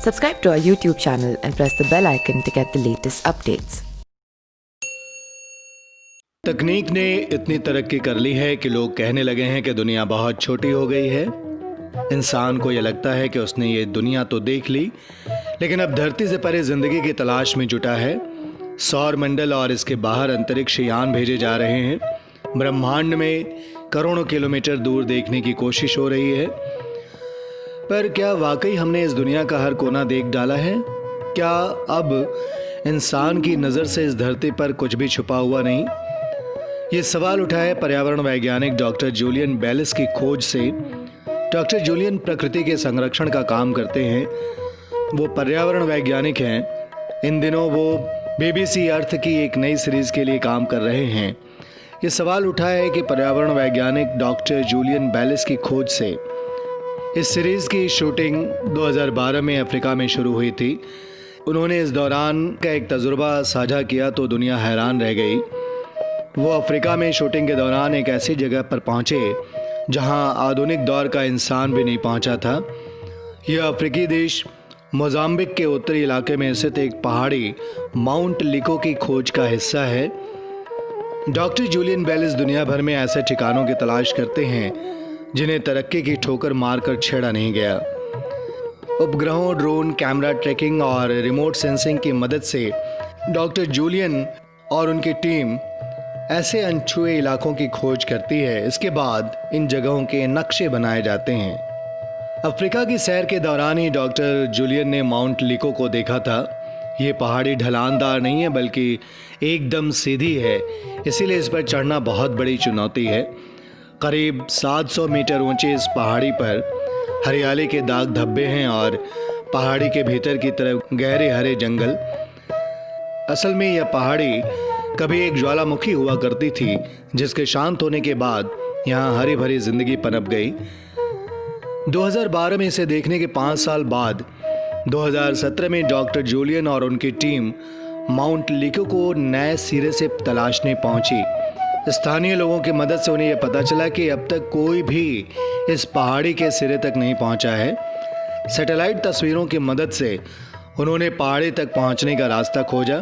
Subscribe to our YouTube channel and press the bell icon to get the latest updates. तकनीक ने इतनी तरक्की कर ली है कि लोग कहने लगे हैं कि दुनिया बहुत छोटी हो गई है। इंसान को यह लगता है कि उसने ये दुनिया तो देख ली, लेकिन अब धरती से परे जिंदगी की तलाश में जुटा है। सौर मंडल और इसके बाहर अंतरिक्ष यान भेजे जा रहे हैं। ब्रह्मांड में करोड़ों किलोमीटर दूर देखने की कोशिश हो रही है। पर क्या वाकई हमने इस दुनिया का हर कोना देख डाला है? क्या अब इंसान की नज़र से इस धरती पर कुछ भी छुपा हुआ नहीं? ये सवाल उठा है पर्यावरण वैज्ञानिक डॉक्टर जूलियन बेलिस की खोज से। डॉक्टर जूलियन प्रकृति के संरक्षण का काम करते हैं। वो पर्यावरण वैज्ञानिक हैं। इन दिनों वो BBC अर्थ की एक नई सीरीज के लिए काम कर रहे हैं। ये सवाल उठा है कि पर्यावरण वैज्ञानिक डॉक्टर जूलियन बेलिस की खोज से इस सीरीज़ की शूटिंग 2012 में अफ्रीका में शुरू हुई थी। उन्होंने इस दौरान का एक तजुर्बा साझा किया तो दुनिया हैरान रह गई। वो अफ्रीका में शूटिंग के दौरान एक ऐसी जगह पर पहुंचे जहां आधुनिक दौर का इंसान भी नहीं पहुंचा था। यह अफ्रीकी देश मोजाम्बिक के उत्तरी इलाके में स्थित एक पहाड़ी माउंट लिको की खोज का हिस्सा है। डॉक्टर जूलियन बेलिस दुनिया भर में ऐसे ठिकानों की तलाश करते हैं जिन्हें तरक्की की ठोकर मारकर छेड़ा नहीं गया। उपग्रहों, ड्रोन, कैमरा ट्रैकिंग और रिमोट सेंसिंग की मदद से डॉक्टर जूलियन और उनकी टीम ऐसे अनछुए इलाकों की खोज करती है। इसके बाद इन जगहों के नक्शे बनाए जाते हैं। अफ्रीका की सैर के दौरान ही डॉक्टर जूलियन ने माउंट लिको को देखा था। ये पहाड़ी ढलानदार नहीं है बल्कि एकदम सीधी है, इसीलिए इस पर चढ़ना बहुत बड़ी चुनौती है। करीब 700 मीटर ऊंची इस पहाड़ी पर हरियाली के दाग धब्बे हैं और पहाड़ी के भीतर की तरफ गहरे हरे जंगल। असल में यह पहाड़ी कभी एक ज्वालामुखी हुआ करती थी, जिसके शांत होने के बाद यहाँ हरी भरी जिंदगी पनप गई। 2012 में इसे देखने के 5 साल बाद 2017 में डॉक्टर जूलियन और उनकी टीम माउंट लिको को नए सिरे से तलाशने पहुंची। स्थानीय लोगों की मदद से उन्हें यह पता चला कि अब तक कोई भी इस पहाड़ी के सिरे तक नहीं पहुंचा है। सैटेलाइट तस्वीरों की मदद से उन्होंने पहाड़ी तक पहुंचने का रास्ता खोजा।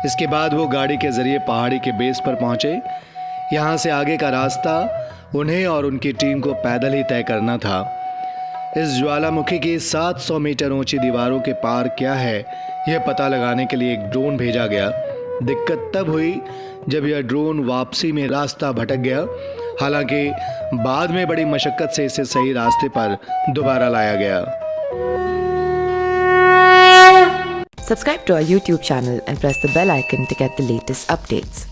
इसके बाद वो गाड़ी के जरिए पहाड़ी के बेस पर पहुंचे। यहाँ से आगे का रास्ता उन्हें और उनकी टीम को पैदल ही तय करना था। इस ज्वालामुखी की 700 मीटर ऊंची दीवारों के पार क्या है, यह पता लगाने के लिए एक ड्रोन भेजा गया। दिक्कत तब हुई जब यह ड्रोन वापसी में रास्ता भटक गया। हालांकि बाद में बड़ी मशक्कत से इसे सही रास्ते पर दोबारा लाया गया। Subscribe to our YouTube channel and press the bell icon to get the latest updates.